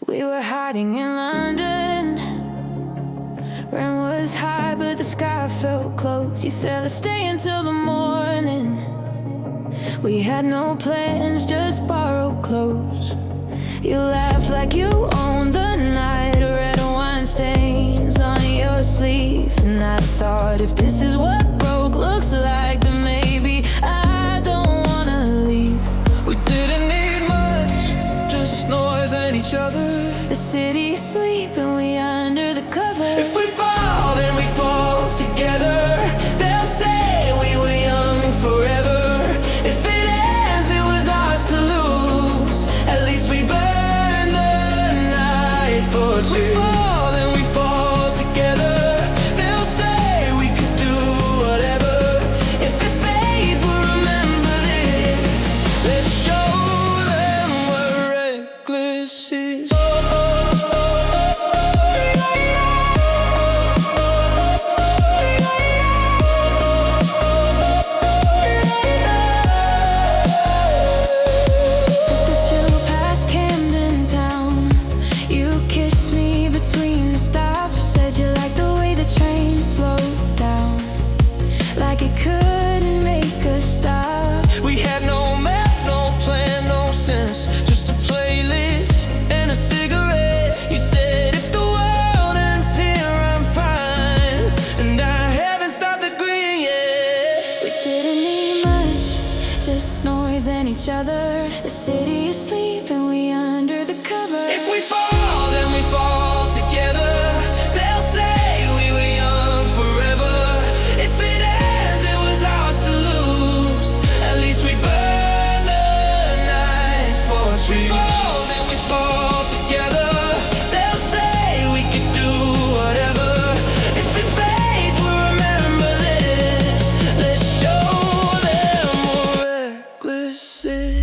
We were hiding in London. Rent was high, but the sky felt close. You said let's stay until the morning. We had no plans, just borrowed clothes. You laughed like you owned the night. Red wine stains on your sleeve. And I thought, if this is what broke looks like, then maybe I don't wanna leave. We didn't need much, just noise and each other. The city's sleeping, we under the covers. If we fall, then we fall together. They'll say we were young forever. If it ends, it was ours to lose. At least we burned the night for two. We fall, then we fall together. They'll say we could do whatever. If it fades, we'll remember this. Let's show them what reckless is. Just noise and each other. The city is sleeping, we under the covers. If we fall, then we fall together. They'll say we were young forever. If it ends, it was ours to lose. At least we burned the night for a tree. We fall, then we fall together. They'll say we could do whatever. If it fades, we'll remember this. Let's show them what reckless is.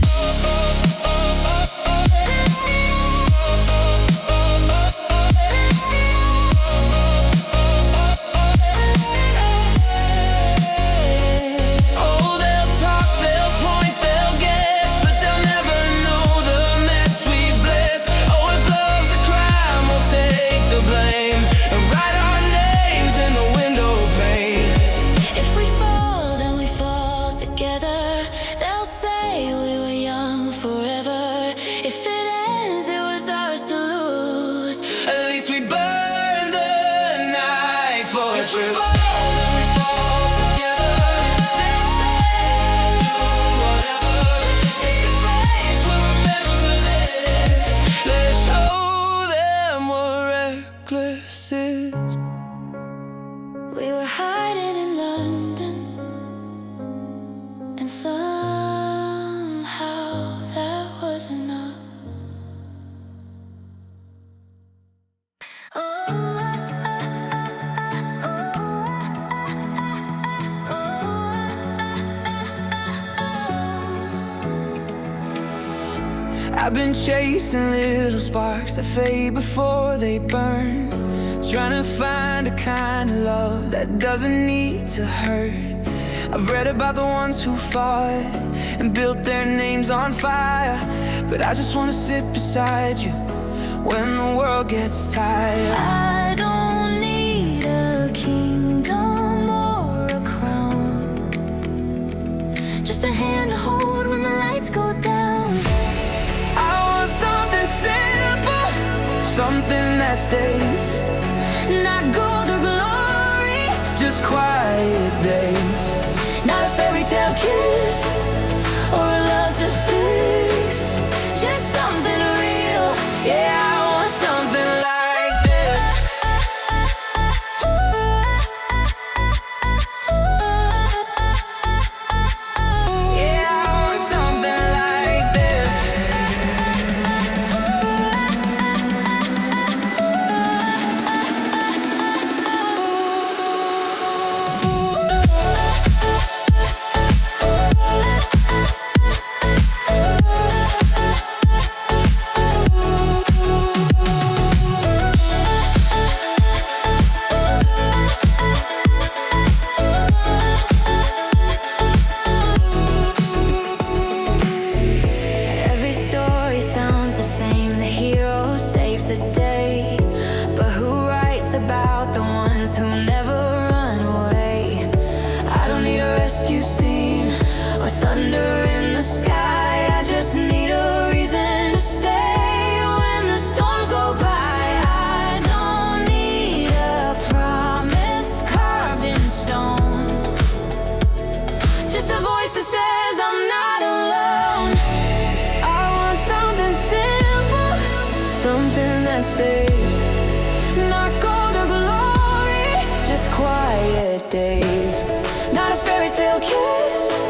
They'll say we were young forever. If it ends, it was ours to lose. At least we burned the night for a trip. We were hiding in London, and somehow that was enough. I've been chasing little sparks that fade before they burn, trying to find a kind of love that doesn't need to hurt. I've read about the ones who fought and built their names on fire, but I just wanna sit beside you when the world gets tired. I don't need a kingdom or a crown, just a hand to hold when the lights go down. I want something simple, something that stays, not gold or glory, just quiet days. not a fairy tale kiss or a love to fix, just something real. Yeah, I want something like this. Yeah, I want something like this. that stays. Not gold or glory, just quiet days. Not a fairy tale kiss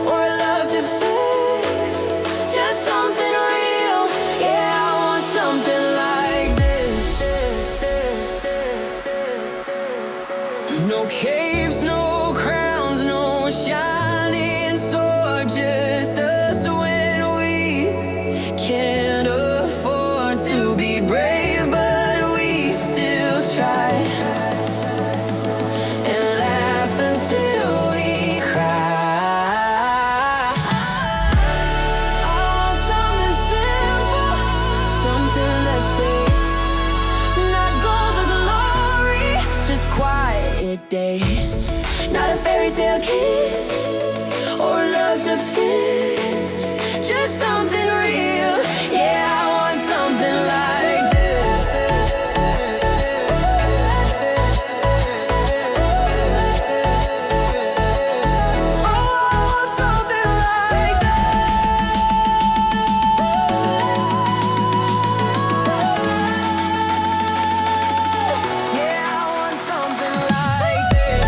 or a love to fix, just something real. Yeah, I want something like this. No caves, no crowns, no shining sword, just us when we can't afford to be brave, but we still try and laugh until we cry. I want something simple, something that stays. Not gold or glory, just quiet days. Not a fairy tale kiss or love to fix, just something real. Yeah, I want something like this. Oh, I want something like this. Yeah, I want something like this.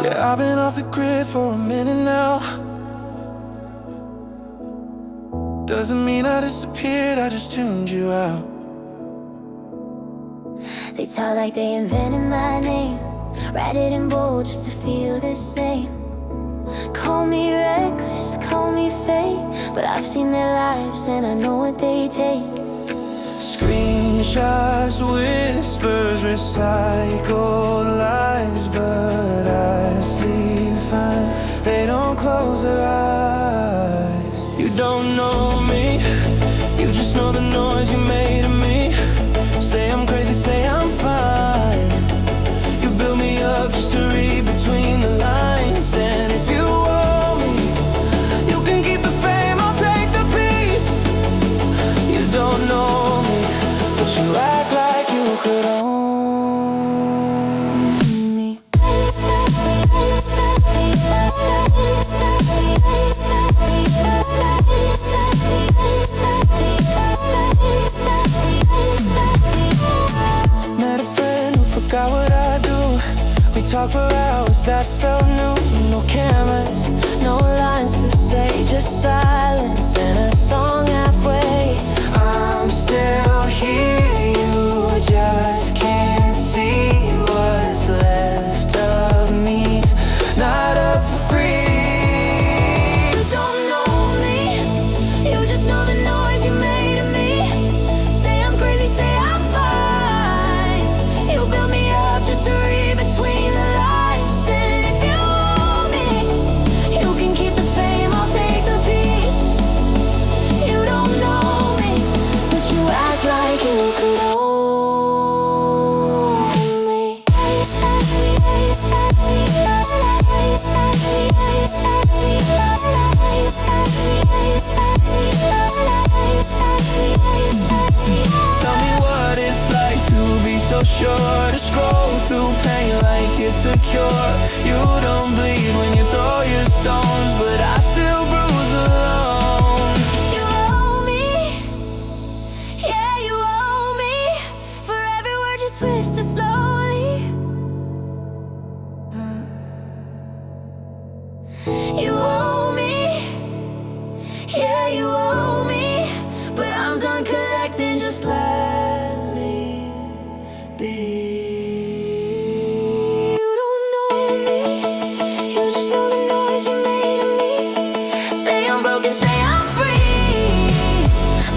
Yeah, I've been off the grid for a minute now. Doesn't mean I disappeared, I just tuned you out. They talk like they invented my name, write it in bold just to feel the same. Call me reckless, call me fake, but I've seen their lives and I know what they take. Screenshots, whispers, recycled lies, but I sleep fine, they don't close their eyes. You don't know me, you just know the noise you made of me. Say I'm crazy, say I'm fine. You build me up just to read between the lines. And if you owe me, you can keep the fame, I'll take the peace. You don't know me, but you act like you could own me. Met a friend who forgot what I do. We talked for hours, that felt new. No cameras, no lines to say, just silence and a song halfway. I'm still here, you just can't see what's left of me's not up for free. You don't know me, you just know the noise you made of me. Say I'm crazy, say I'm fine. You build me up just to read between the lines. And if you owe me, you can keep the fame, I'll take the peace. You don't know me, but you act like you could own me. Tell me what it's like to be so sure to scroll through pain like it's a cure. You don't bleed when you throw your stones, but I still bruise alone. You owe me, yeah, you owe me. For every word you twisted slowly. You owe me, yeah, you owe me. But I'm done collecting, just let me be. You don't know me, you just know the noise you made of me. Say I'm broken, say I'm free,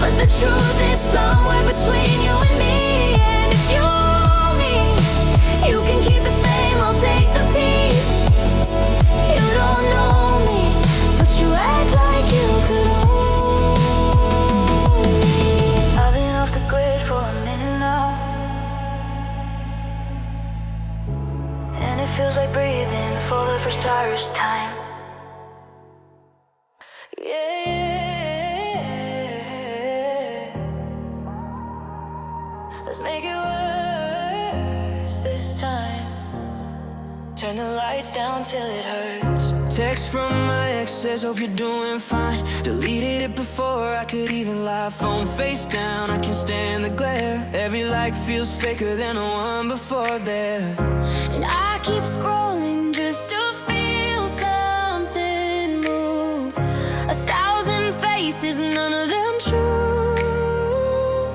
but the truth is somewhere between you and me. And if you owe me, you can keep the only feels like breathing for the first time. Yeah, let's make it worse this time. Turn the lights down till it hurts. Text from my ex says, hope you're doing fine. Deleted it before I could even lie. Phone face down, I can't stand the glare. Every like feels faker than the one before there. And I keep scrolling just to feel something move. 1,000 faces, none of them true.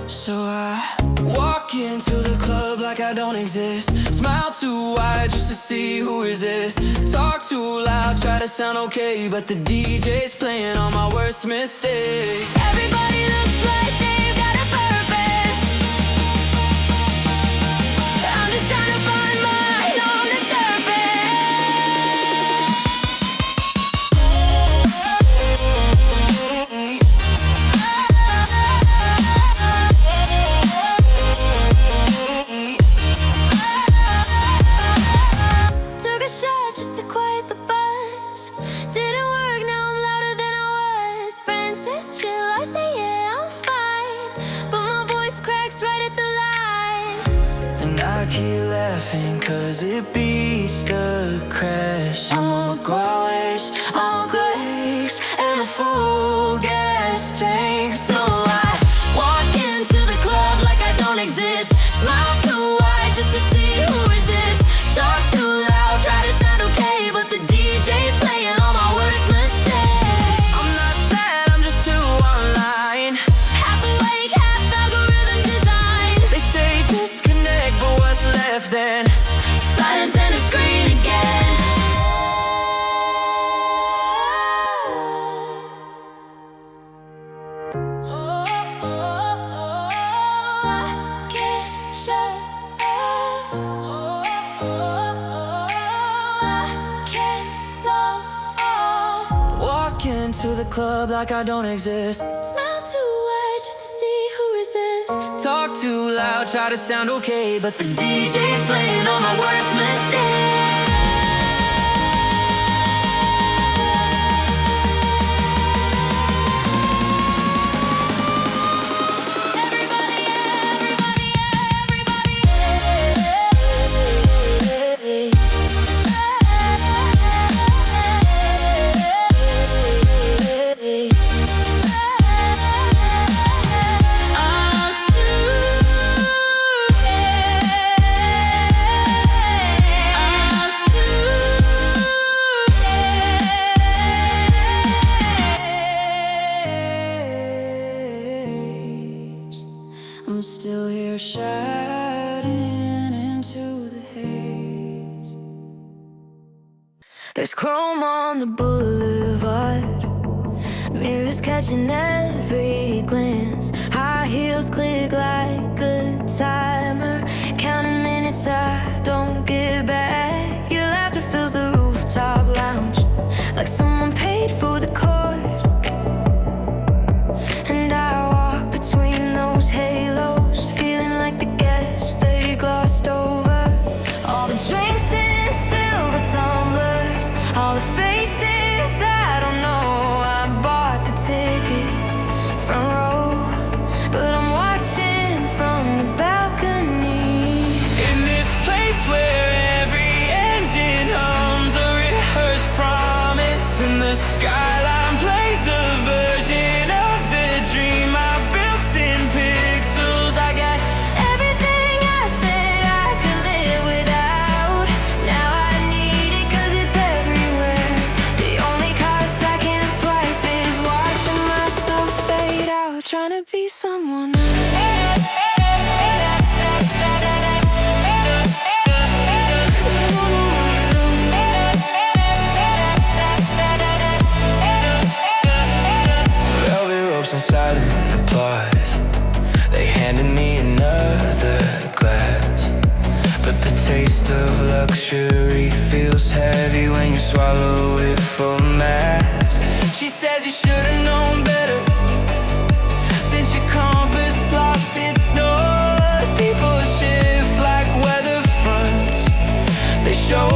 So I walk into the club like I don't exist. Smile too wide just to see who resists. Talk too loud, try to sound okay, but the DJ's playing all my worst mistakes. Everybody looks like they've got a purpose. I'm just trying to find mine on the Took a shot just to quiet the buzz. Didn't work, now I'm louder than I was. Friend says chill, I say yeah, I'm fine. But my voice cracks right at the line. And I keep laughing cause it beats the crash. I'm on my grace, on grace, and a full gas tank. So I walk into the club like I don't exist. Smile too wide just to see who resists. Talk too loud, try to sound okay, but the DJ's playing all my worst mistakes. I'm not sad, I'm just too online. Half awake, half algorithm design. They say disconnect, but what's left then? Silence and a screen again. I can't shut up. I can't log off. Walk into the club like I don't exist. Smile too wide just to see who resists. Talk too loud, try to sound okay, but the DJ's playing all my worst mistakes. Everybody, I'm still here shouting into the haze. There's chrome on the boulevard, mirrors catching every glance. High heels click like a timer, counting minutes I don't get back. Your laughter fills the rooftop lounge like someone paid for the chord. And I walk between those halos, feeling like the guests they glossed over. All the drinks in silver tumblers, all the faces I don't know. I bought the ticket front row, but I'm watching from the balcony. in this place where every engine hums a rehearsed promise, and the skyline plays a version of the dream I built in pixels. I got everything I said I could live without. Now I need it 'cause it's everywhere. The only cost I can't swipe is watching myself fade out, trying to be someone else. Velvet ropes and silent applause, they handed me another glass. But the taste of luxury feels heavy when you swallow it for mass. She says you should've known better, since your compass lost its north. People shift like weather fronts, they show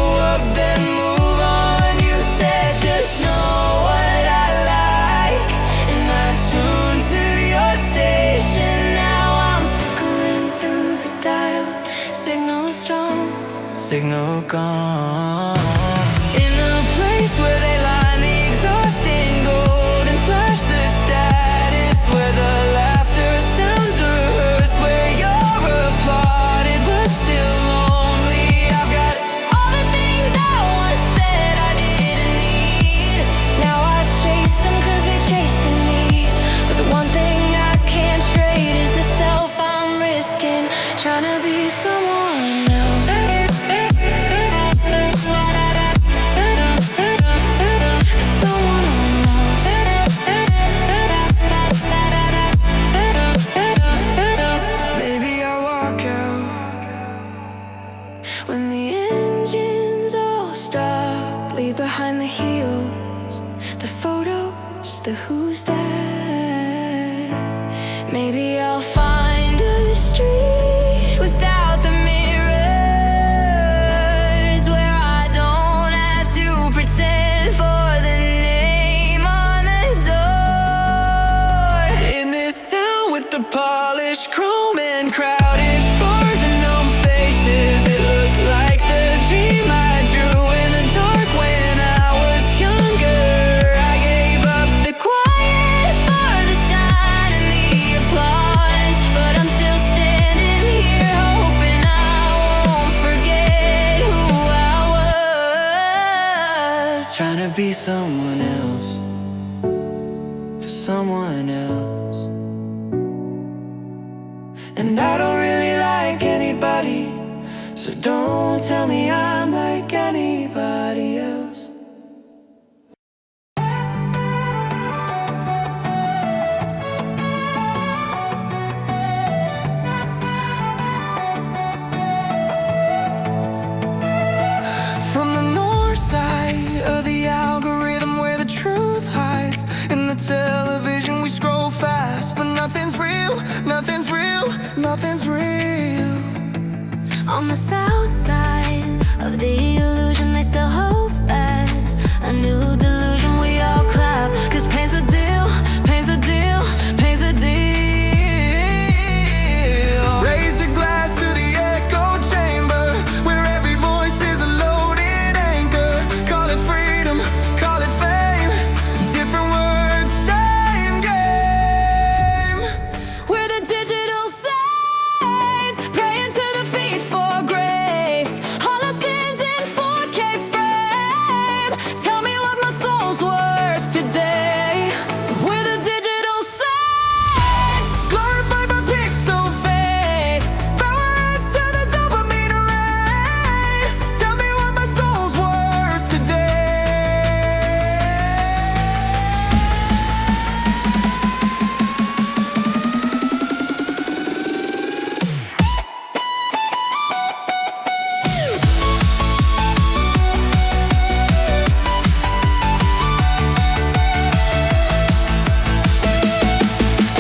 signal gone. In a place where they line the exhaust in gold and flash the status, where the laughter sounds rehearsed, where you're applauded but still lonely. I've got All the things I once said I didn't need, now I chase them 'cause they're chasing me. But the one thing I can't trade is the self I'm risking, trying to be someone else. Someone else. maybe I walk out When the engines all stop, leave behind the heels, the photos, the who's that. Maybe I'll find a street without the mirrors, where I don't have to pretend for the name on the door. in this town with the polished chrome and crowded bars and numb faces. It looked like the dream I drew in the dark when I was younger. I gave up. The quiet for the shine and the applause, but I'm still standing here hoping I won't forget who I was. Trying to be someone else, for someone else. And I don't really like anybody, so don't tell me I'm like anybody else. From the north side of the algorithm, where the truth hides in the television, we scroll fast, but nothing's real, nothing's real, nothing's real. On the south side of the illusion, they sell hope as a new delusion. We all clap, 'cause pain's the deal, pain's the deal, pain's the deal. Raise your glass to the echo chamber, where every voice is a loaded anchor. Call it freedom, call it fame, different words, same game. We're the digital saints, praying to the feet for grace. All our sins in 4K frame. Tell me what my soul's worth today. We're the digital saints, Glorified by pixel fade, power adds to the dopamine rain. Tell me what my soul's worth today.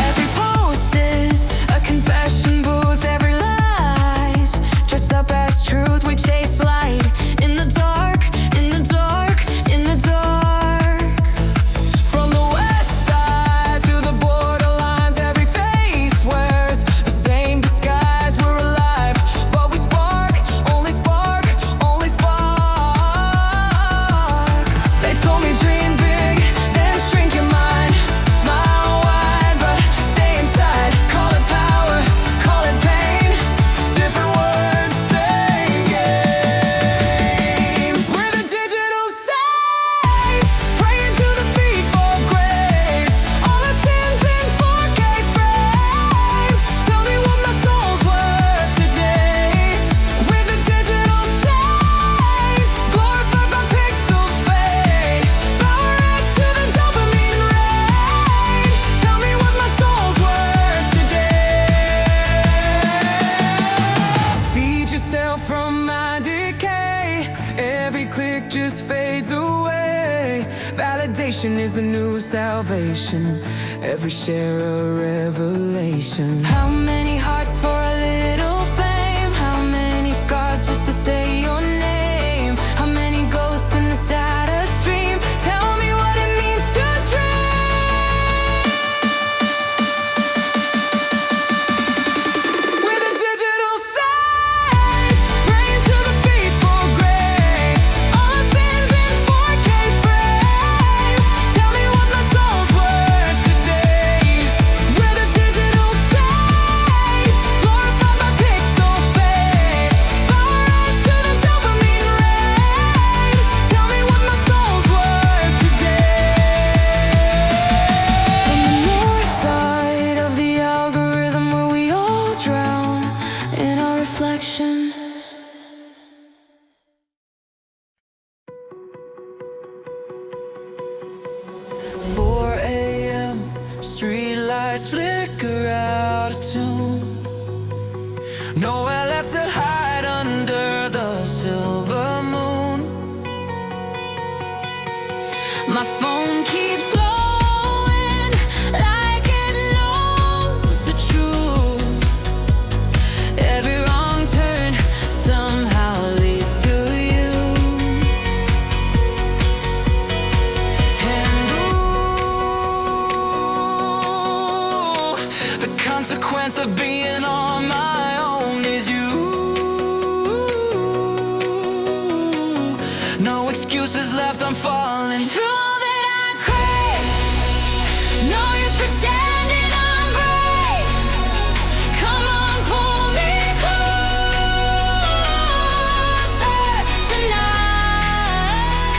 Every post is a confession booth, every lie's dressed up as truth. We chase light in the dark, in the dark, in the dark. From the west side to the borderlines, every face wears the same disguise. We're alive, but we spark, only spark, only spark. They told me dream big, then shrink your mind. Smile wide, but stay inside. Call it power, call it pain. Different words, same game. We're the digital saints, praying to the feet for grace. All our sins in 4K frame. Tell me what my soul's worth today. We're the digital saints, glorified by pixel fade. Power adds to the dopamine rain. Tell me what my soul's worth today. Feed yourself from my decay. Every click just fades away. Validation is the new salvation. Every share a revelation. how many hearts for a little fame? How many scars just to say your name? How many ghosts in this data stream? Tell me what it means to dream. We're the digital saints, praying to the feet lights flicker out of tune. Nowhere left to hide under the silver moon. My phone keeps glowing like it knows the truth. Every wrong turn somehow leads to you. And ooh, the consequence of being on my own is you. No excuses left, I'm falling. For all that I crave, no use pretending I'm brave. Come on, pull me closer tonight.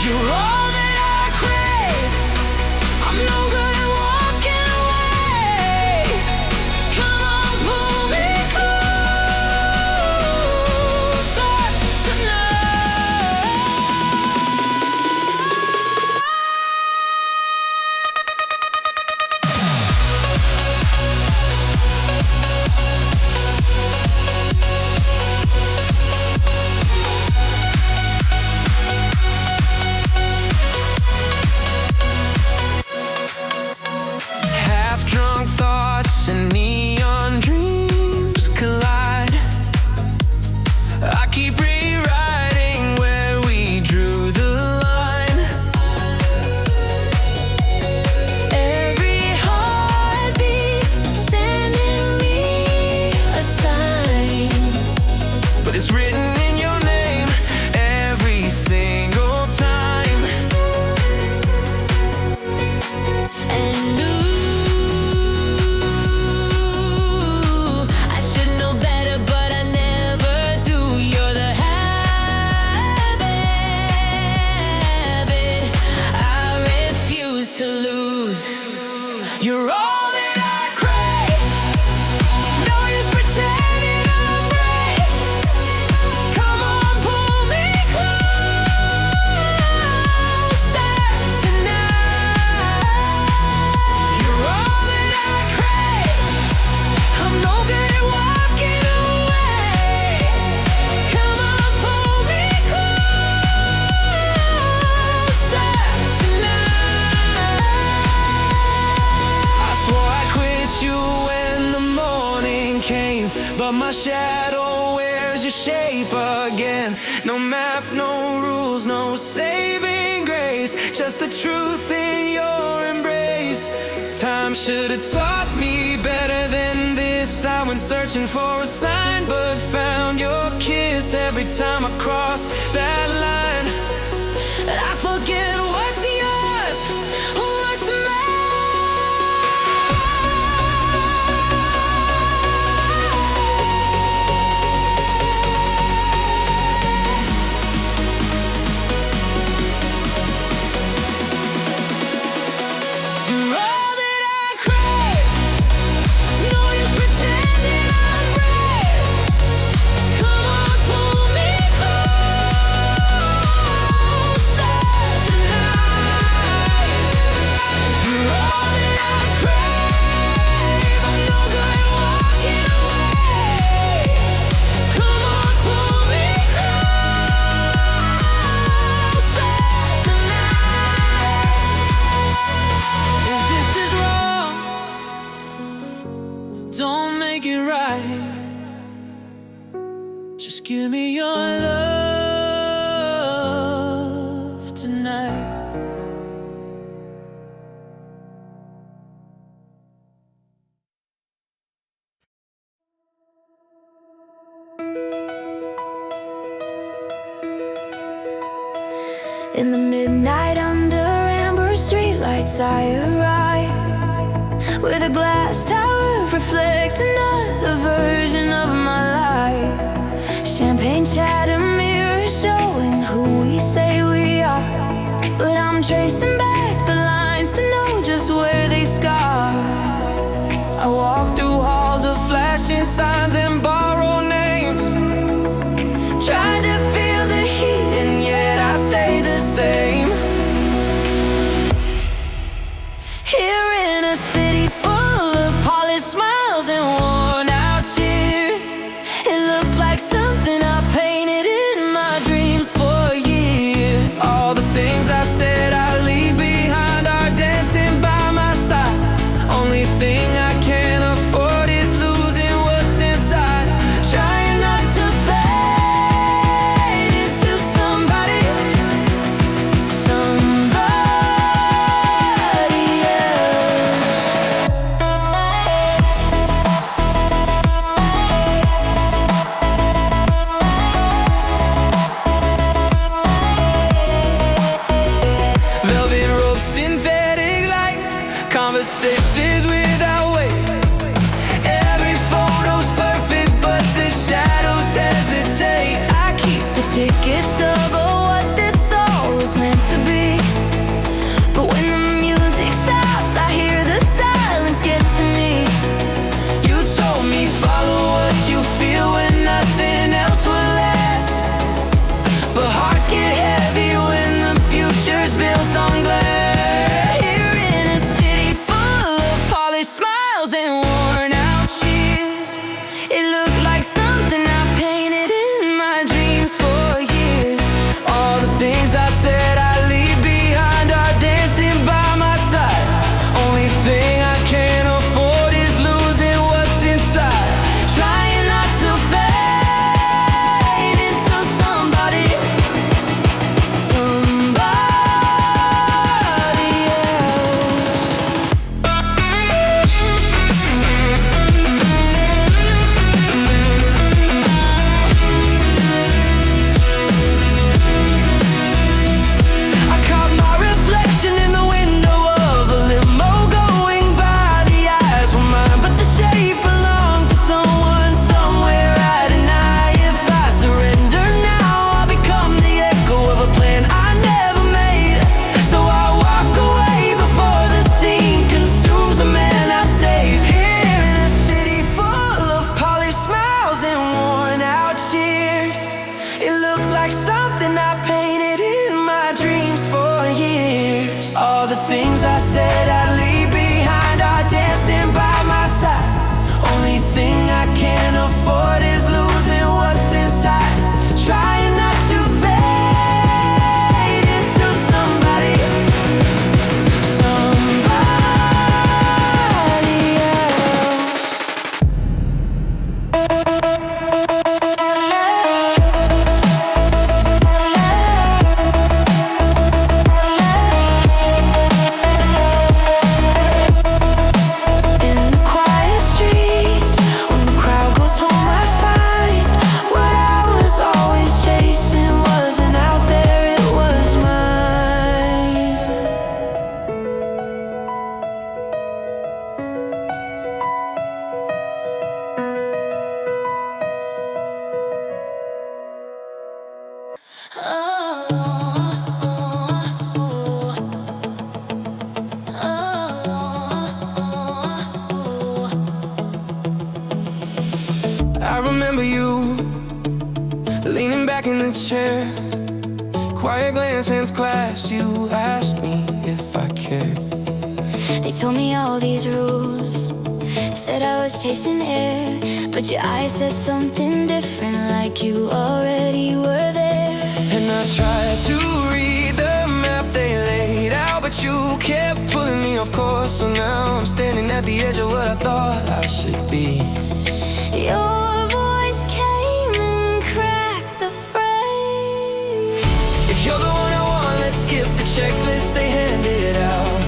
You're all that I crave. I'm no good at walking away. Come on, pull me closer tonight. Half-drunk thoughts and neon dreams collide. I keep rewriting where we drew the line. Every heartbeat's sending me a sign. But it's written in your name every single time. And ooh, I should know better, but I never do. You're the habit I refuse to lose. You're all that I crave. No use pretending I'm brave. Come on, pull me closer tonight. You're all that I crave. I'm no good at walking away. Come on, pull me closer tonight. I swore I quit you when the morning came, but my shadow wears your shape again. No map, no rules, no saving grace, just the truth in your embrace. Time should have taught me better than this. I went searching for a sign, but found your kiss every time I crossed that line. I forget what's yours, what's You're all that I crave. No use pretending I'm brave. Come on, pull me closer tonight. You're all that I crave. I'm no good at walking away. Come on, pull me closer tonight. If this is wrong, don't make it right. Just give me your love tonight. In the midnight under amber streetlights I arrive, with a glass tower reflecting another version of my life. Champagne chatter mirrors showing who we say we are, but I'm tracing back the lines to know just where they scar. I walk through halls of flashing signs and borrowed names, tried to feel the heat and yet I stay the same. Here in a city full ticket stub of what this all was meant to be. But when the music stops, I hear the silence get to me. You told me follow what you feel when nothing else will last. But hearts get heavy when the future's built on glass. Here in a city full of polished smiles and worn out cheers, it looked like something I painted in my dreams for years. All the things I said I'd leave behind are dancing by my side. Only thing I can't afford is losing what's inside. Trying not to fade into somebody I caught my reflection in the window of a limo going by. The eyes were mine, but the shape belonged to someone somewhere at an eye. If I surrender now, I'll become the echo of a plan I never made. So I walk away before the scene consumes the man I saved. Here in a city full of polished smiles and worn out cheers, it looked like something I painted in my dreams for years. All the things I said I'd leave behind are dancing by my side. Only thing I can't afford is losing what's inside. Trying not to fade into somebody in the quiet streets. When the crowd goes home, I find what I was always chasing wasn't out there, it was mine. I remember you leaning back in the chair, quiet glance, hands clasped. You asked me if I cared. They told me all these rules, said I was chasing air, but your eyes said something different, like you already were there. And I tried to read the map they laid out, but you kept pulling me off course. So now I'm standing at the edge of what I thought I should be. Your voice came and cracked the frame. If you're the one I want, let's skip the checklist they handed out.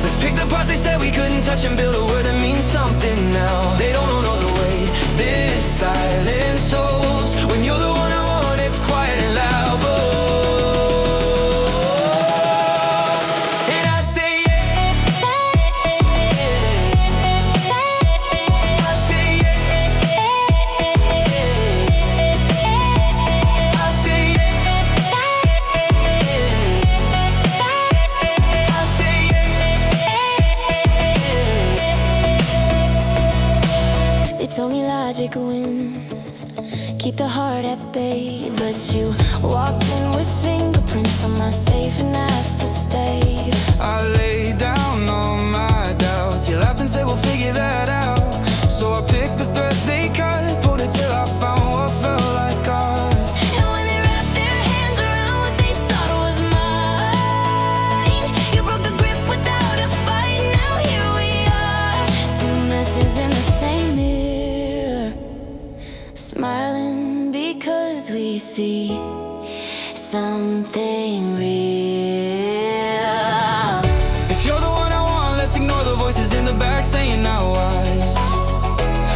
Let's pick the parts they said we couldn't touch and build a word that means something now. They don't know the way this silence holds. When you're the one I want, it's quiet and loud. And I say yeah. I say yeah. I say yeah. I say yeah. They told me logic wins, keep the heart at bay, but you walked in with fingerprints on my safe and asked to stay. I laid down all my doubts. You laughed and said we'll figure that out. So I picked the thread they cut, pulled it till I found what felt like ours. And when they wrapped their hands around what they thought was mine, you broke the grip without a fight. Now here we are, two messes in the same mirror, smiling because we see something real. If you're the one I want, let's ignore the voices in the back saying not wise.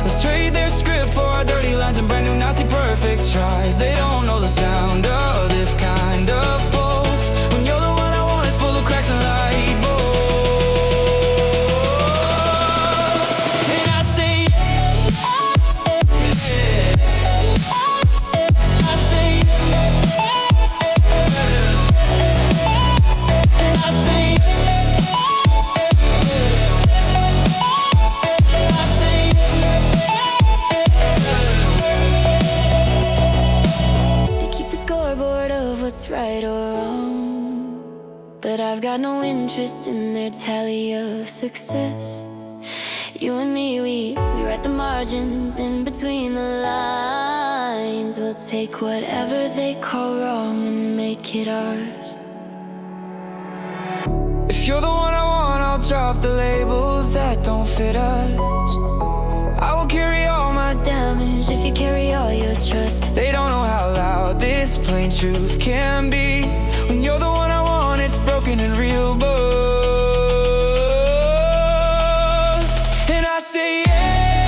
Let's trade their script for our dirty lines and brand new Nazi perfect tries. They don't know the sound of this kind of pulse. When you're the one I want, it's full of cracks and light bulbs. And I say yeah. I say yeah. it's right or wrong, but I've got no interest in their tally of success. You and me, we write the margins in between the lines. We'll take whatever they call wrong and make it ours. If you're the one I want, I'll drop the labels that don't fit us. I will carry all my Damage if you carry all your trust. They don't know how loud this plain truth can be. When you're the one I want, it's broken and real, but and I say yeah.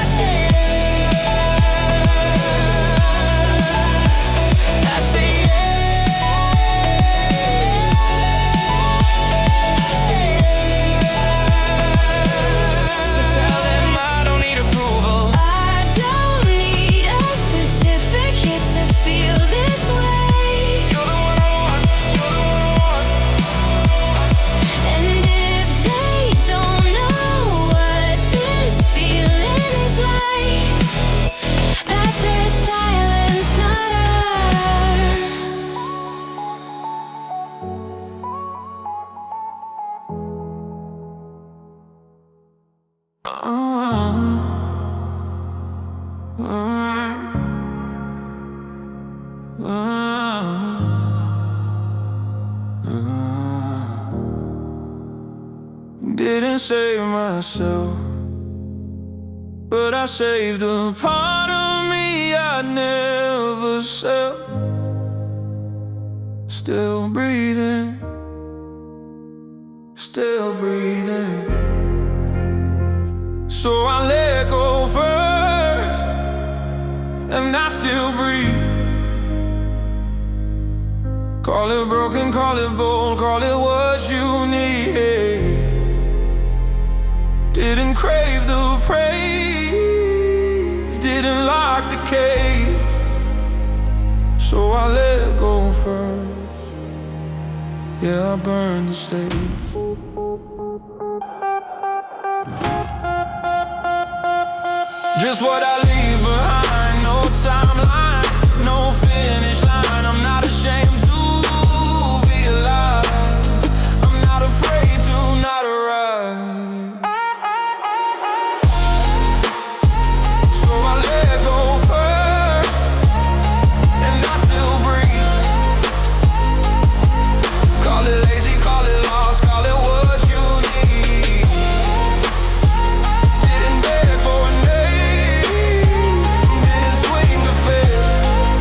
I say yeah. I say Didn't save myself, but I saved the part of me I never sell. Still breathing, still breathing. So I let go first, and I still breathe. Call it broken, call it bold, call it what you need. Didn't crave the praise, didn't lock the cage. So I let go first. Yeah, I burned the stage. Just what I leave behind, no timeline, no finish line. I'm not ashamed to be alive. I'm not afraid to not arrive. So I let go first, and I still breathe. Call it lazy, call it lost, call it what you need. Didn't beg for a name, didn't swing the fence.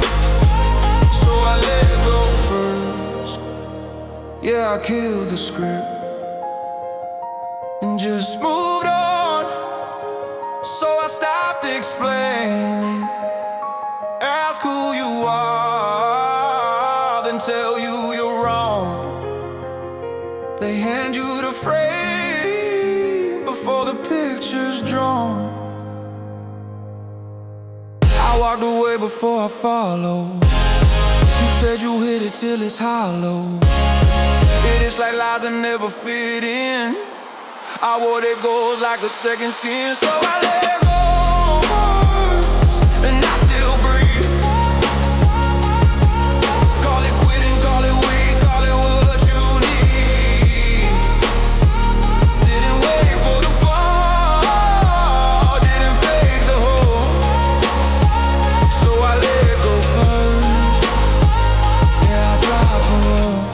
So I let go first. Yeah, I killed the script and just moved on. So I stopped explaining. Ask who you are, then tell you you're wrong. They hand you the frame before the picture's drawn. I walked away before I followed. You said you hit it till it's hollow. It is like lies that never fit in. I wore their goals like a second skin. So I let go first, and I still breathe. Call it quitting, call it weak, call it what you need. Didn't wait for the fall, didn't fake the hope. So I let go first. Yeah, I drop a rope.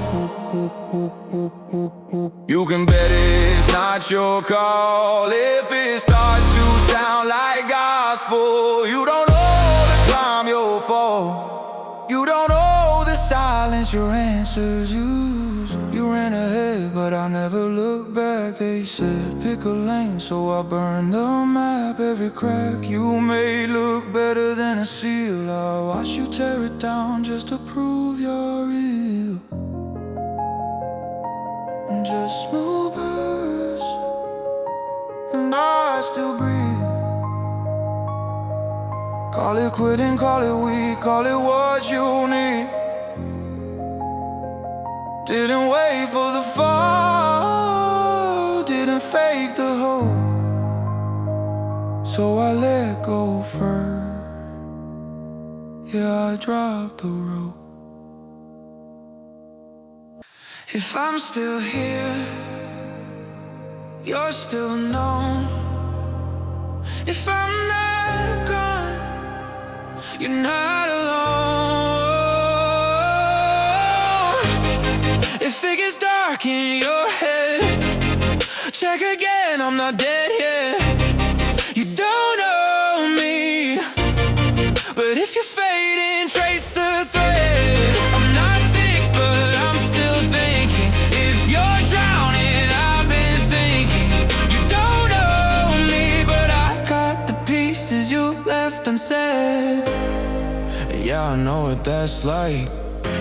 You can bet it's not your call if it starts to sound like gospel. You don't know the climb you'll fall. You don't know the silence your answers use. You ran ahead, but I never looked back. They said pick a lane, so I burned the map. Every crack you made look better than a seal. I watch you tear it down just to prove you're real. And just move past, and I still breathe. Call it quitting, call it weak, call it what you need. Didn't wait for the fall, didn't fake the hope. So I let go first. yeah, I dropped the rope. If I'm still here, you're still known. If I'm not gone, you're not alone. If it gets dark in your head, check again, I'm not dead yet. You don't know me, but if you're fading, trace the thread. I'm not fixed, but I'm still thinking. If you're drowning, I've been sinking. You don't know me, but I got the pieces you left unsaid. Yeah, I know what that's like.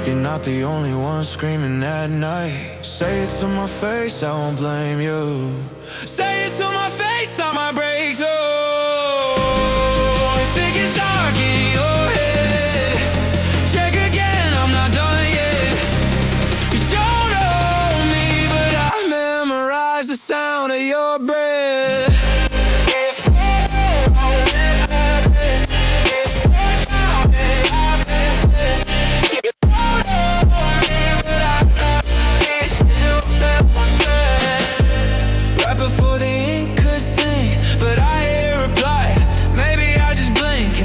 You're not the only one screaming at night. Say it to my face, I won't blame you. Say it to my face, I might break too. If it gets dark in your head, check again, I'm not done yet. You don't know me, but I memorize the sound of your breath. Before the ink could sink, but I hear a reply. Maybe I just blink,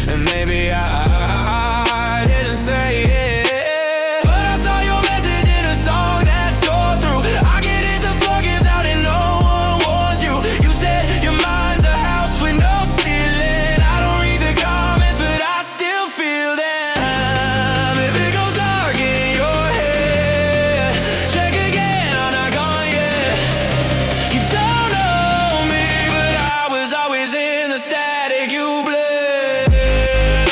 and maybe I didn't say it. But I saw your message in a song that tore through. I get it, the floor gives out and no one warns you. You said your mind's a house with no ceiling. I don't read the comments, but I still feel them. If it goes dark in your head, check again, I'm not gone yet. You don't know me, but I was always in the static you bled.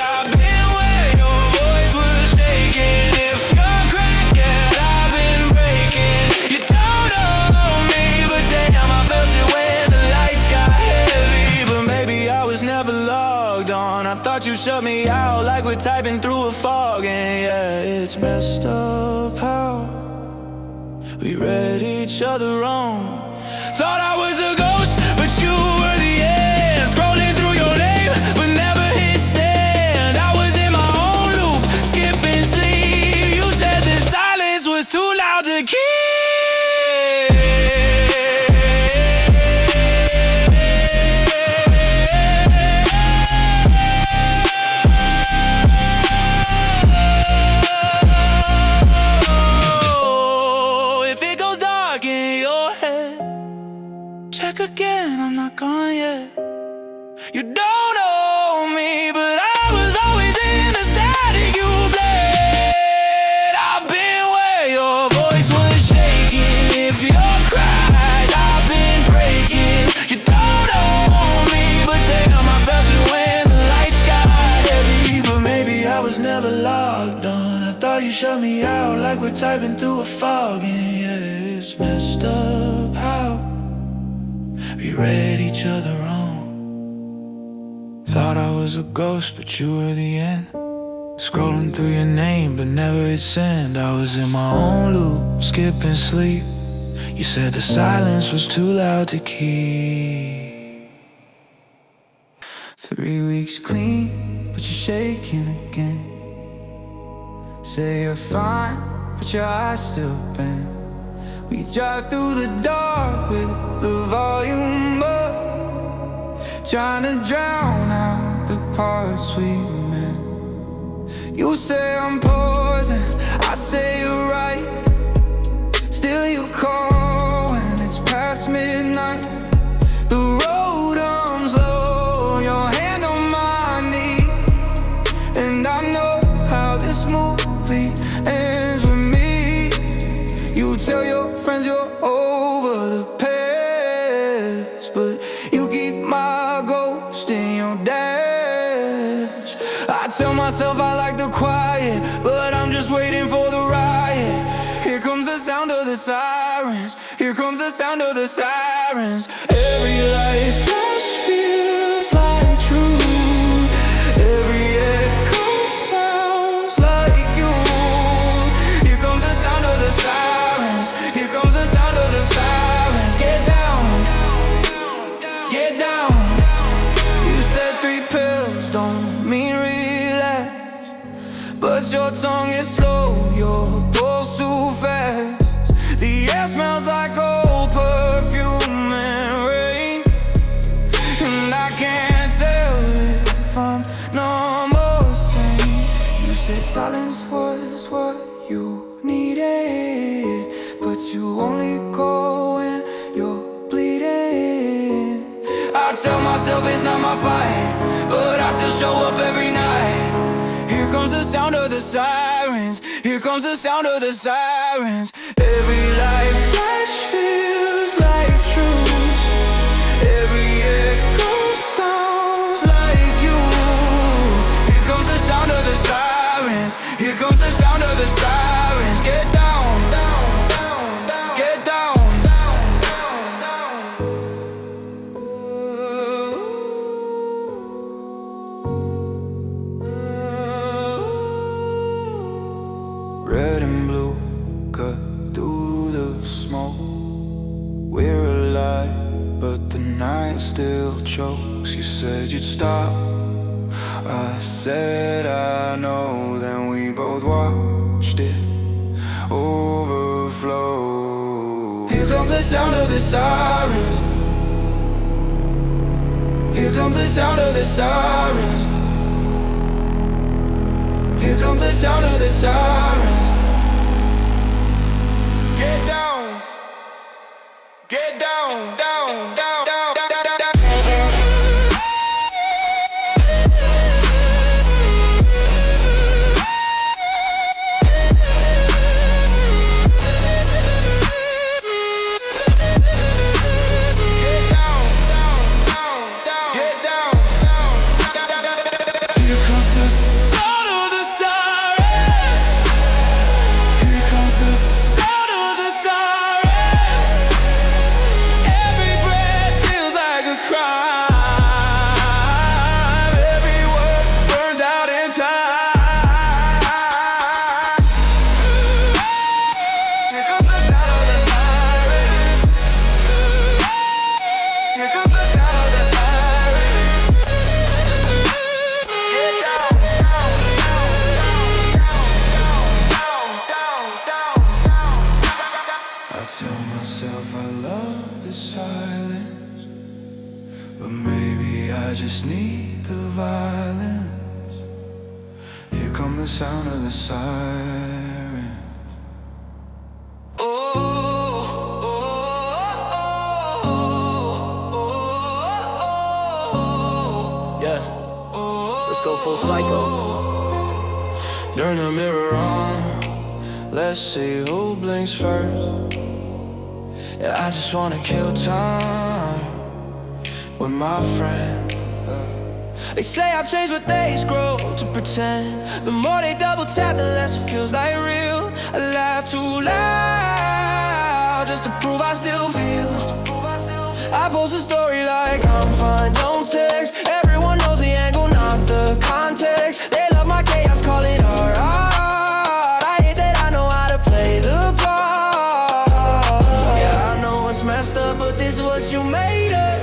I've been where your voice was shaking. If you're cracking, I've been breaking. You don't know me, but damn, I felt it when the lights got heavy. But maybe I was never logged on. I thought you shut me out like we're typing through a fog. And yeah, it's messed up how we read each other wrong. Thought I was a ghost, but you were the end. Scrolling through your name, but never hit send. I was in my own loop, skipping sleep. You said the silence was too loud to keep. If it goes dark in your head, check again, I'm not gone yet. You don't know me, but I was always in the static you bled. I've been where your voice was shaking. If your cries, I've been breaking. You don't know me, but damn, I felt it when the lights got heavy. But maybe I was never logged on. I thought you shut me out like we're typing through a fog. And yeah, it's messed up how we read each other wrong. Thought I was a ghost, but you were the end. Scrolling through your name, but never hit send. I was in my own loop, skipping sleep. You said the silence was too loud to keep. 3 weeks clean, but you're shaking again. Say you're fine, but your eyes still bend. We drive through the dark with the volume up, trying to drown out the parts we meant. You say I'm poison, I say you're right. Still you call when it's past midnight. The road arms low, your hand on my knee. And I know how this movie ends with me. You tell your friends you're over the past, but you keep my ghost in your dash. I tell myself I like the quiet, but I'm just waiting for the riot. Here comes the sound of the sirens. Here comes the sound of the sirens. Every life flash feels like true. Every echo sounds like you. Here comes the sound of the sirens. Here comes the sound of the sirens. Get down, get down. You said 3 pills don't your tongue is slow, your pulse too fast. The air smells like old perfume and rain, and I can't tell if I'm numb or sane. You said silence was what you needed, but you only go when you're bleeding. I tell myself it's not my fight, but I still show up every night. Here comes the sound of the sirens, here comes the sound of the sirens. Every light flash feels like truth, every echo sounds like you. Here comes the sound of the sirens, here comes the sound of the sirens. Get down, down, down, down. Get down, down, down, down. Red and blue cut through the smoke. We're alive, but the night still chokes. You said you'd stop, I said I know. Then we both watched it overflow. Here comes the sound of the sirens, here comes the sound of the sirens, here comes the sound of the sirens. Get down, get down, down, down, down, down, down, down. Get down, down, down, down. Get down, down, down, down, down. Here comes the sound of the sirens. Here comes the sound of the sirens. Every breath feels like a crime. Every word burns out in time. Here comes the sound of the sirens. Here comes the sound of the sirens. Get down, down, down, down, down, down, down, down. I tell myself I love the silence, but maybe I just need the violence. Here come the sound of the sirens. Oh, oh, oh, Yeah, let's go full cycle. turn the mirror on, let's see who blinks first. Yeah, I just wanna kill time with my friend. They say I've changed, but they scroll to pretend. The more they double tap, the less it feels like real. I laugh too loud just to prove I still feel. I post a story like I'm fine, don't text. Everyone knows the angle, not the context. They love my chaos, call it art. I hate that I know how to play the part. Yeah, I know it's messed up, but this is what you made of.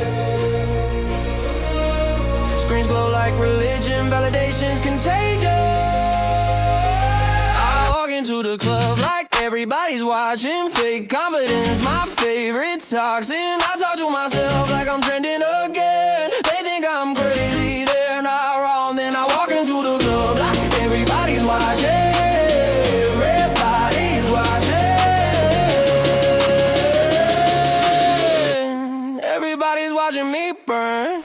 Screens glow like religion, validation's contagious. I walk into the club like everybody's watching. Fake confidence, my favorite toxin. I talk to myself like I'm trending again. They think I'm crazy, they're not wrong. Then I walk into the club like everybody's watching. Everybody's watching. Everybody's watching me burn.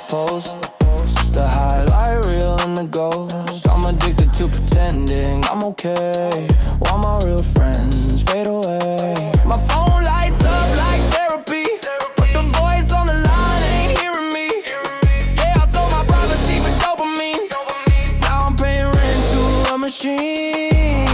Post, the highlight reel and the ghost. I'm addicted to pretending I'm okay while my real friends fade away. My phone lights up like therapy, but the voice on the line ain't hearing me. Yeah, I sold my privacy for dopamine. Now I'm paying rent to a machine.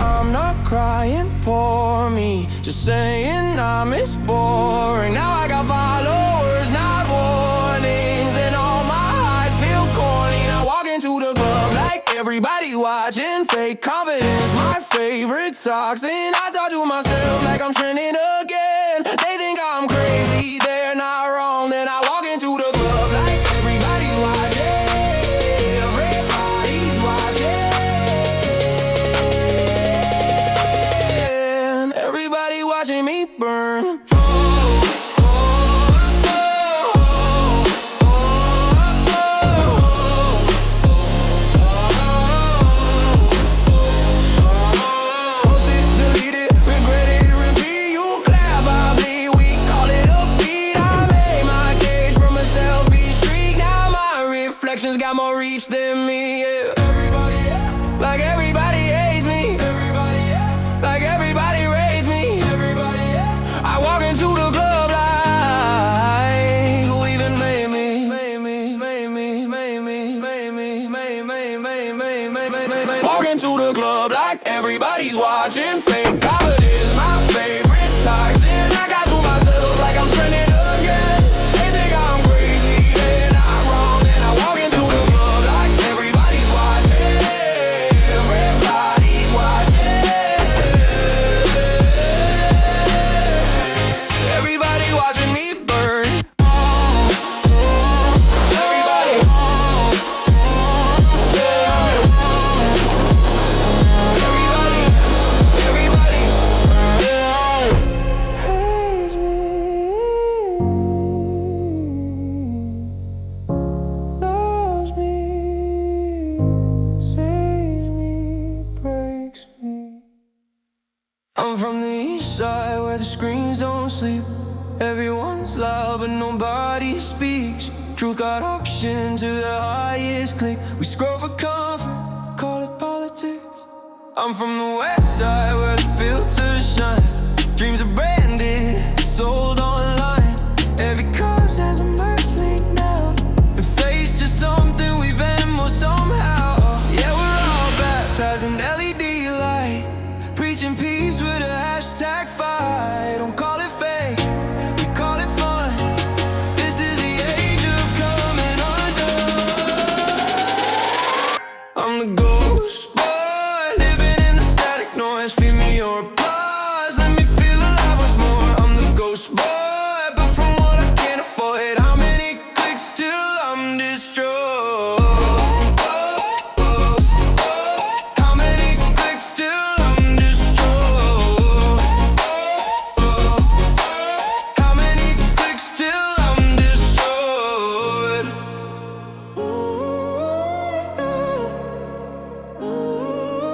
I'm not crying, pour me, just saying I miss boring. Now I got followers, not warnings, and all my highs feel corny. I walk into the club like everybody watching. Fake confidence, my face favorite toxin. I talk to myself like I'm trending again. They think I'm crazy, they're not wrong. Then I walk into the club like everybody's watching. Everybody's watching. Everybody watching me burn. Got more reach than me, yeah. Like everybody hates me. Like everybody rates me. I walk into the club like, who even made me? Walk into the club like everybody's watching. Fake comedy's my favorite toxin. I got to myself like I'm trending again. They think I'm crazy, they're not wrong. Then I walk into the club like everybody's watching. Everybody's watching. Everybody watching me burn. Everybody. Everybody. Hates me. Loves me. Saves me. Breaks me. I'm from the east side where the screens don't sleep. Everyone's loud but nobody speaks. Truth got auctioned to the highest click. We scroll for comfort, call it politics. I'm from the west side where the filters shine. Dreams are branded, sold online. Every cause has a merch link now. The face just something we Venmo somehow. Yeah, we're all baptized in LED light, preaching peace with a hashtag fight. Don't call it fake, we call it fun. This is the age of coming undone. I'm the ghost boy, living in the static noise. Feed me your applause, let me feel alive once more. I'm the ghost boy, but from what I can't avoid. How many clicks till I'm destroyed? How many clicks till I'm destroyed? How many clicks till I'm destroyed?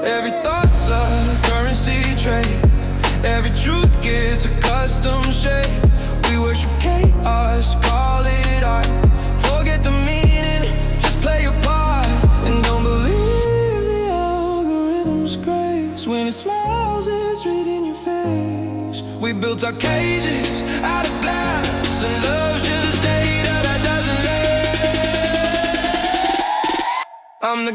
Every thought's a currency trade. Every truth gets a custom shape. We worship chaos, call it art. Forget the meaning, just play your part. And don't believe the algorithm's grace. When it smiles, it's reading your face. We built our cages out of glass, and love's just data that doesn't last. I'm the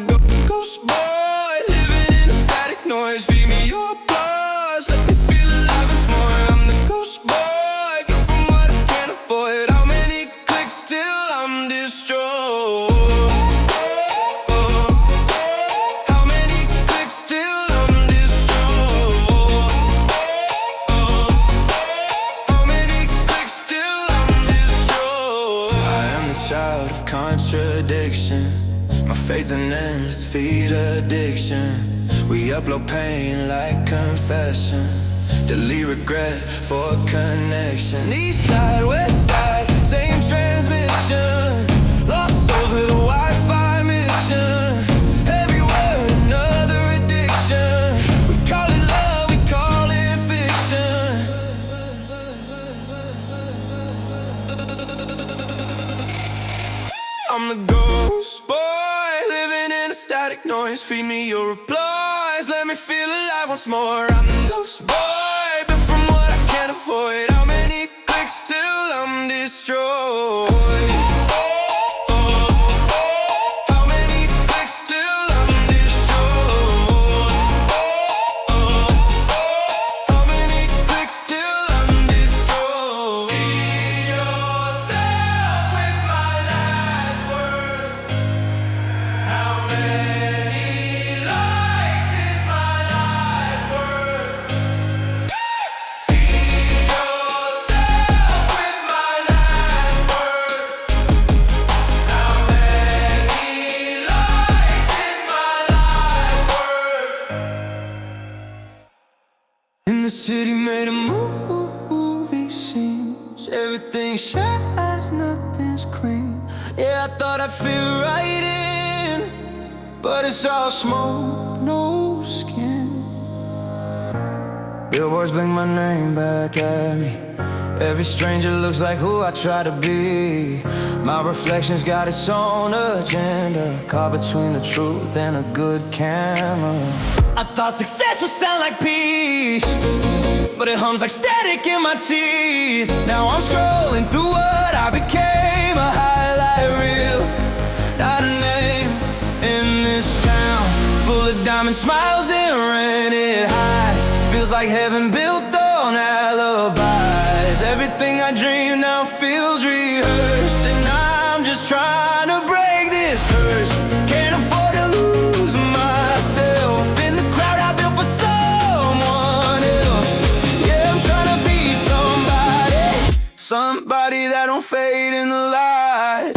ghost boy, living in a static noise. Feed me your applause, let me feel alive once more. I'm the ghost boy, get from what I can't avoid. How many clicks till I'm destroyed? How many clicks till I'm destroyed? How many clicks till I'm destroyed? I am the child of contradiction. My faith's an endless feed addiction. We upload pain like confession. Delete regret for connection. East side, west side, same transmission. Lost souls with a Wi-Fi mission. Every word another addiction. We call it love, we call it fiction. I'm the ghost boy, living in a static noise. Feed me your replies, let me feel alive once more. I'm the ghost boy, but from what I can't avoid. How many clicks till I'm destroyed? How many clicks till I'm destroyed? How many clicks till I'm destroyed? Feed yourself with my last word. How many likes is my life worth? And the city made a movie scene. Everything shines, nothing's clean. Yeah, I thought I'd fit right in, but it's all smoke, no skin. Billboards bling my name back at me. Every stranger looks like who I try to be. My reflection's got its own agenda, caught between the truth and a good camera. I thought success would sound like peace, but it hums like static in my teeth. Now I'm scrolling through what I became, a highlight reel, not a name. In this town full of diamond smiles and rented highs, feels like heaven built on alibis. Everything I dream now feels rehearsed, and I'm just trying to break this curse. Can't afford to lose myself in the crowd I built for someone else. Yeah, I'm trying to be somebody that don't fade in the light.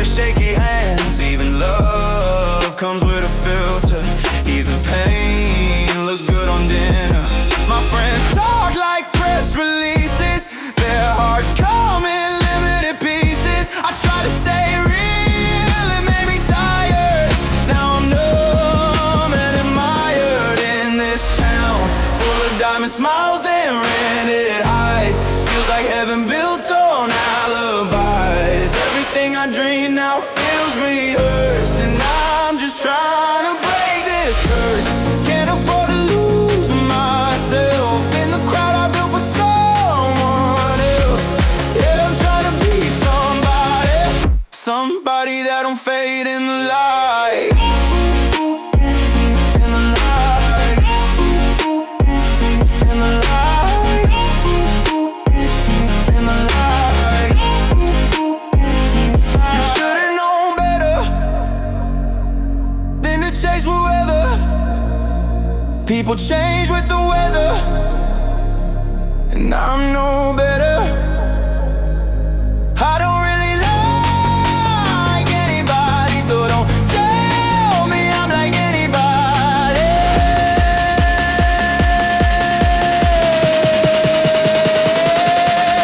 Shaky hands, even love comes with a filter. Even pain looks good on dinner. My friends talk like press releases, their hearts come in limited pieces. I try to stay real, it made me tired. Now I'm numb and admired in this town full of diamond smiles and rented highs. Feels like heaven built on alibis. Everything I dream now feels rehearsed, and I'm just trying to break this curse. Can't afford to lose myself in the crowd I built for someone else. Yeah, I'm trying to be somebody that don't fade in the light. In the light. In the light. In the light. You should've known better than to chase weather. People change with the weather, and I'm no better. I don't really like anybody, so don't tell me I'm like anybody.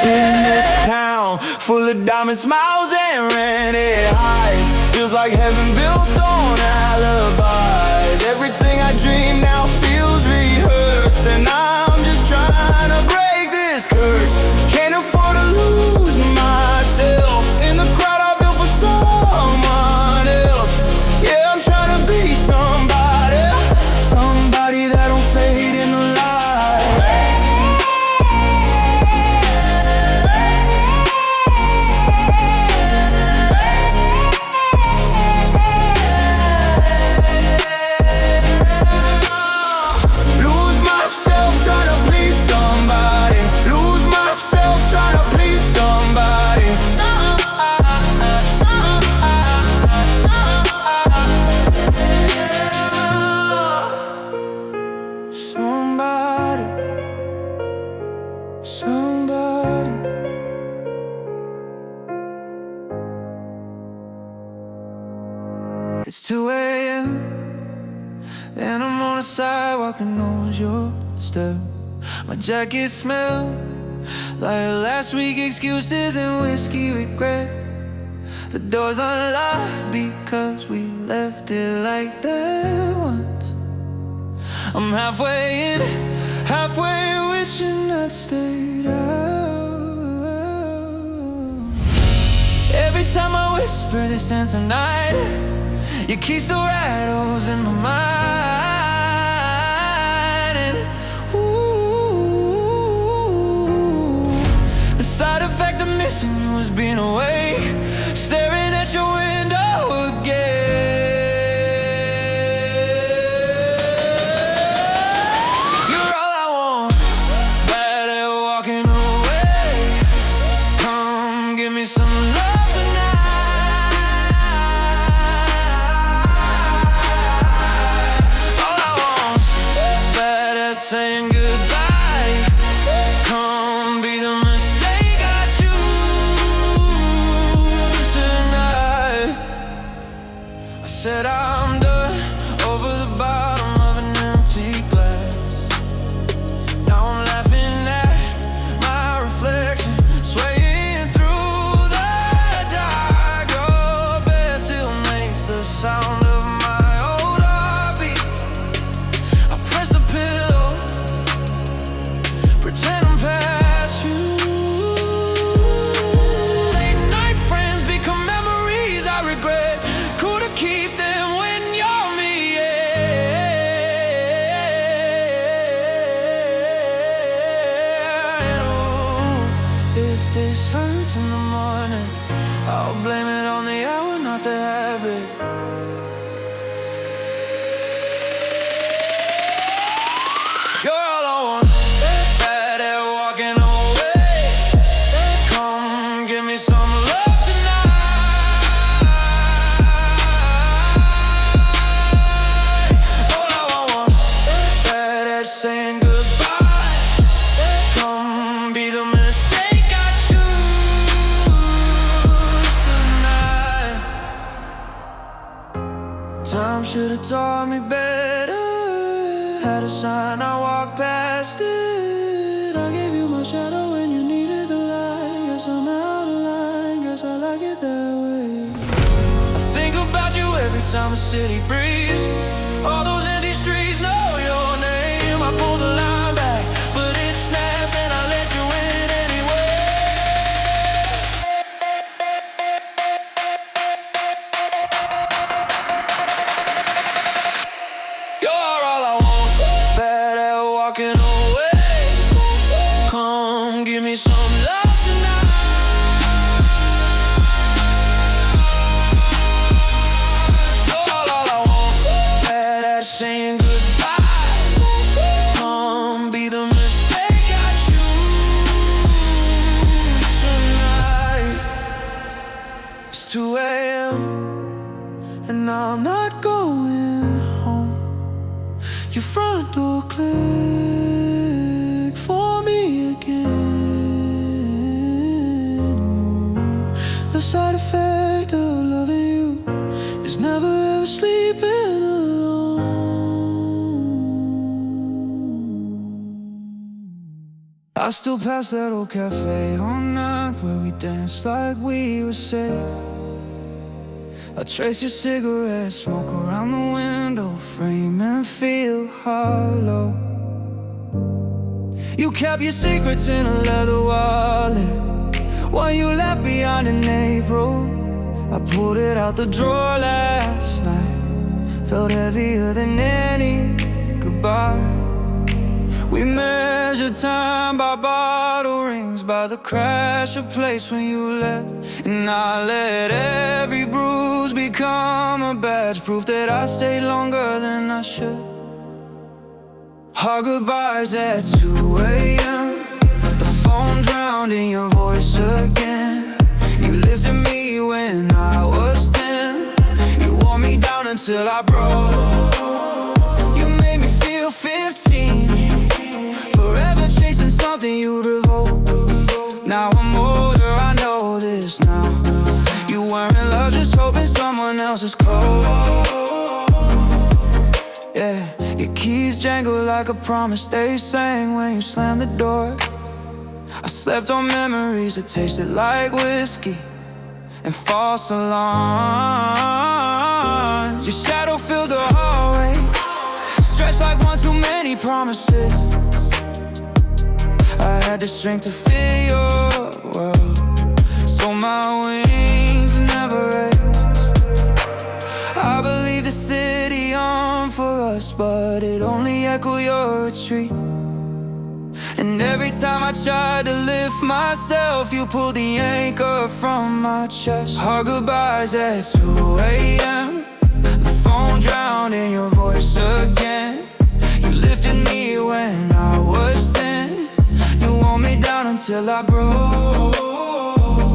In this town full of diamond smiles and rented highs, feels like heaven built on alibis. Everything I dream now feels rehearsed, and I'm just trying to break this curse. Can't afford to lose myself in the crowd I built for someone else. Yeah, I'm trying to be somebody that don't fade in the light. Lose myself trying to please somebody. Lose myself trying to please somebody. Somebody. It's 2 a.m. and I'm on a sidewalk that knows your step. My jacket smells like last week excuses and whiskey regret. The door's unlocked because we left it like that once. I'm halfway in, halfway wishing I'd stayed out. Every time I whisper this answer night, your key still rattles in my mind. And ooh, the side effect of missing you is being awake, staring at your window again. You're all I want, bad at walking away. Come give me some love tonight. All I want, said I'm done over the bottom of an empty glass. Now I'm laughing at my reflection, swaying through the dark. Your bed still makes the sound of my old heartbeats. I press the pillow, pretend I'm past you. Late night friends become memories I regret. Could've keep them when you're me, yeah. And oh, if this hurts in the morning, I'll blame it on the hour, not the habit. You're all I want, bad at walking away. Come give me some love tonight. All I want, bad at saying goodbye. Come be the mistake I choose tonight. Time should've taught me better. Had a sign, I walked past it. I gave you my shadow when you needed the light. Guess I'm out of line, guess I like it that way. I think about you every time the city breathes. All those empty streets know your name. I pull the line back, but it snaps and I let you in anyway. You're all I want, bad at walking away. Come give me some love tonight. You're all I want, bad at saying goodbye. Come be the mistake I choose tonight. It's 2 a.m. and I'm not going home. Your front door clicked for me again. The side effect of loving you is never ever sleeping alone. I still pass that old cafe on 9th where we danced like we were safe. I trace your cigarette smoke around the window frame and feel hollow. You kept your secrets in a leather wallet while you left behind in April. I pulled it out the drawer last night, felt heavier than any goodbye. We measured time by bottle rings, by the crash of place when you left. And I let every bruise become a badge, proof that I stayed longer than I should. Our goodbyes at 2 a.m. The phone drowned in your voice again. You lifted me when I was 10. You wore me down until I broke. You made me feel 15, forever chasing something you'd revoke. Now I'm older, I know this now. You weren't in love, just hoping someone else is cold. Yeah, your keys jangle like a promise they sang when you slammed the door. I slept on memories that tasted like whiskey and false alarms. Your shadow filled the hallway, stretched like one too many promises. I had the strength to feel your world, so my wings never raised. I believe the city yearned for us, but it only echoed your retreat. And every time I tried to lift myself, you pulled the anchor from my chest. Our goodbyes at 2 a.m. The phone drowned in your voice again. You lifted me when I was thin. You wore me down until I broke.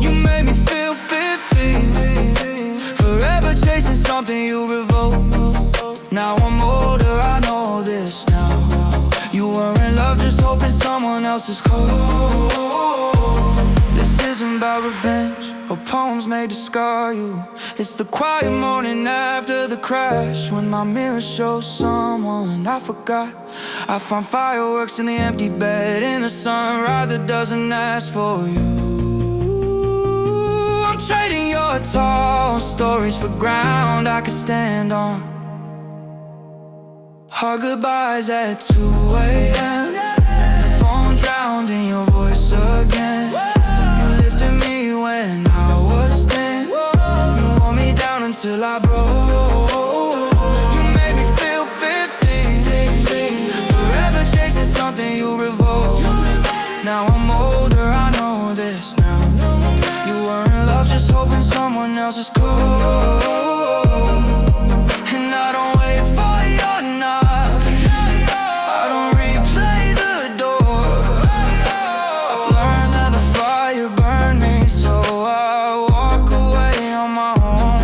You made me feel 15, forever chasing something you revoked. Now I'm older, I know this now. You were in love, just hoping someone else is cold. This isn't about revenge or pawn storms made to scar you. It's the quiet morning after the crash, when my mirror shows someone I forgot. I find fireworks in the empty bed, in the sunrise that doesn't ask for you. I'm trading your tall stories for ground I can stand on. Hard goodbyes at 2 a.m. The phone drowned in your voice again. You lifted me when I was thin. You wore me down until I broke. You made me feel 15. Forever chasing something you revoked. Now I'm older, I know this now. You were in love just hoping someone else is cool. And I don't wait for your knock, I don't replay the door. I've learned that the fire burned me, so I walk away on my own.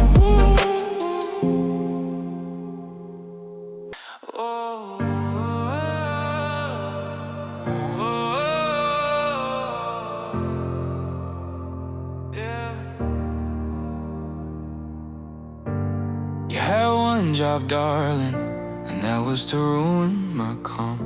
You had one job, darling, and that was to ruin my calm.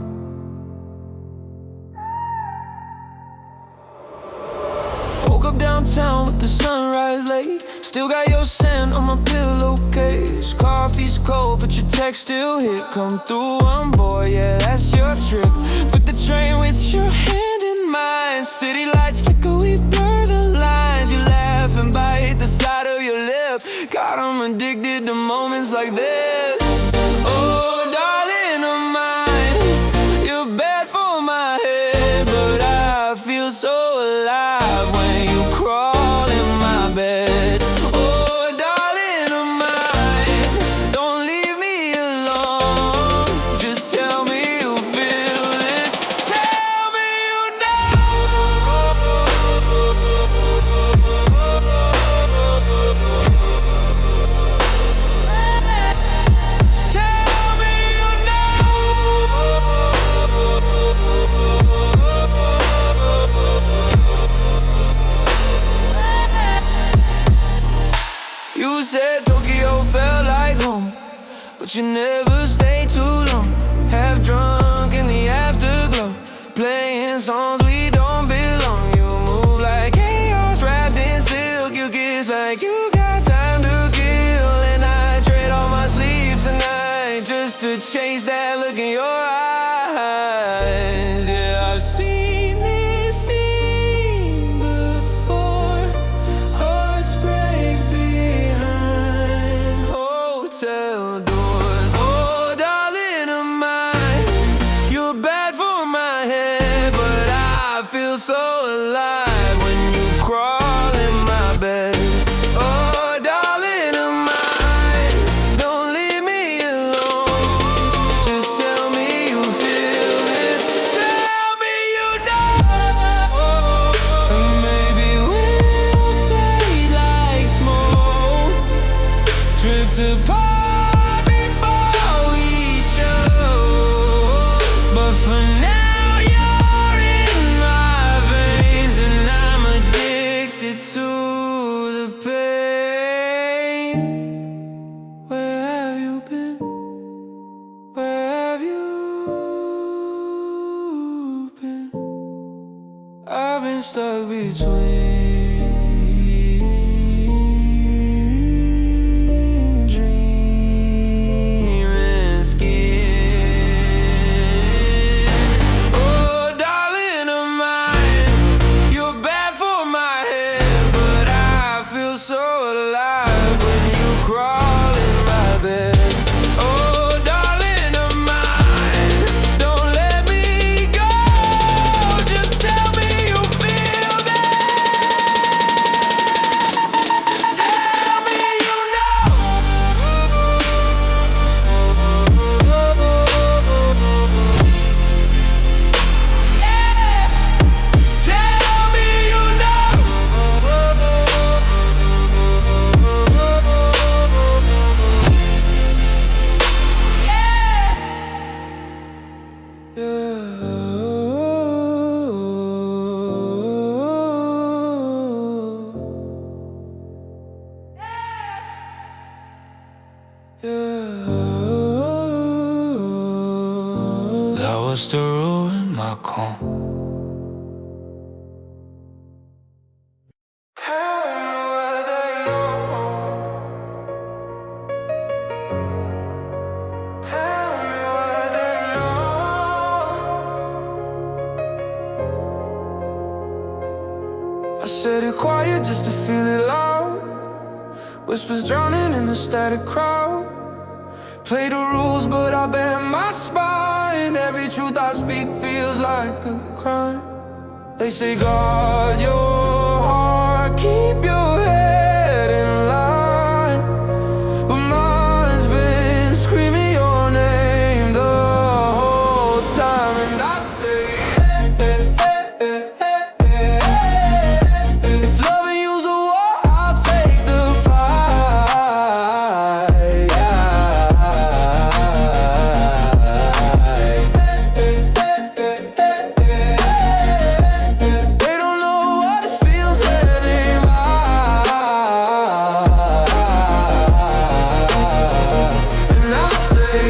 Woke up downtown with the sunrise late. Still got your scent on my pillowcase. Coffee's cold, but your text still hit. Come through, I'm bored, yeah, that's your trick. Took the train with your hand in mine. City lights flicker, we blur the lines. You laugh and bite the side of your lip. God, I'm addicted to moments like this. Oh, darling of mine, you're bad for my head, but I feel so alive when you crawl in my bed. Oh, darling of mine, don't leave me alone. Just tell me you feel this. Tell me you know. Tell me you know. You said Tokyo felt like home, but you never stayed too long. Half drunk in the afterglow, playing songs we don't belong. You move like chaos wrapped in silk. You kiss like you got time to kill. And I trade all my sleep tonight just to chase that look in your eyes. Yeah, I've seen this scene before. Hearts break behind hotel doors. Oh, darling of mine, you're bad for my head, but I feel so alive when you crawl in my bed. Oh, darling of mine, don't leave me alone. Just tell me you feel this. Tell me you know. And maybe we'll fade like smoke, drift apart before we choke. But for now you're in my veins, and I'm addicted to the pain. Where have you been? Where have you been? I've been stuck between dream and skin. Oh, darling of mine, you're bad for my head, but I feel so alive when you crawl in my bed. Oh, darling of mine, don't let me go. Just tell me you feel that. That was to ruin my calm. Tell me what they know. Tell me what they know. I said it quiet just to feel it loud. Whispers drowning in the static crowd. Play the rules, but I bet my spine. Every truth I speak feels like a crime. They say guard your heart, keep your head in line. But mine's been screaming your name the whole time. And I say, if loving you's a war, I'll take the fight. They don't know what this feels anymore. And I say,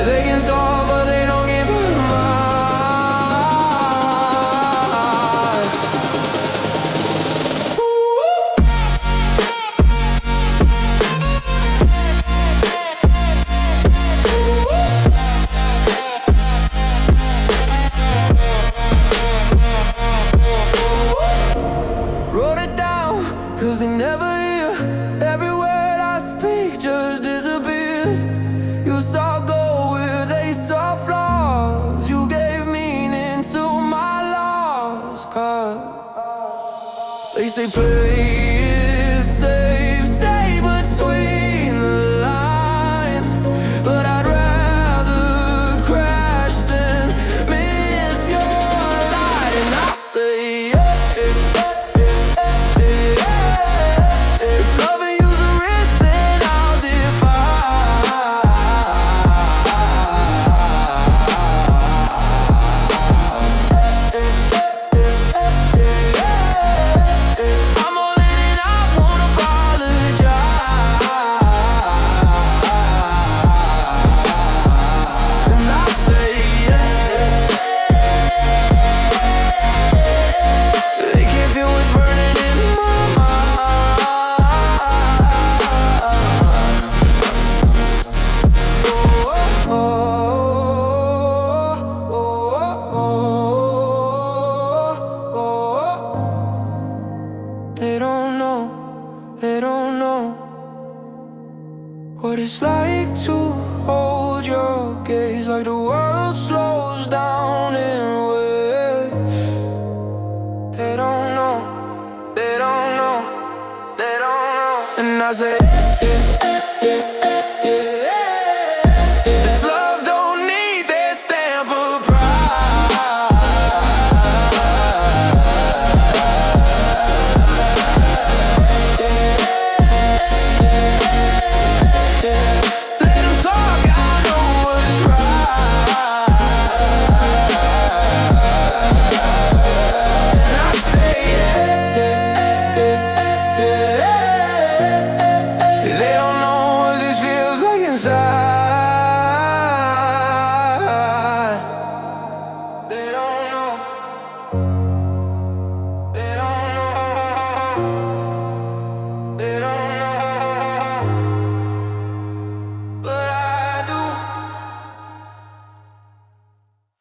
they can talk, but they don't get my mind. Wrote it down, cause they never hear. Every word I speak just disappears. You saw gold where they saw flaws. You gave meaning to my loss. Cause they say play it safe, stay between the lines. But I'd rather crash than miss your light. And I say, if loving you's a risk, then I'll defy. I'm all in and I won't apologize. And I say, they can't feel what's burning in my mind. They don't know what it's like to hold your gaze, like the world slows down in waves. They don't know, they don't know, they don't know. And I say,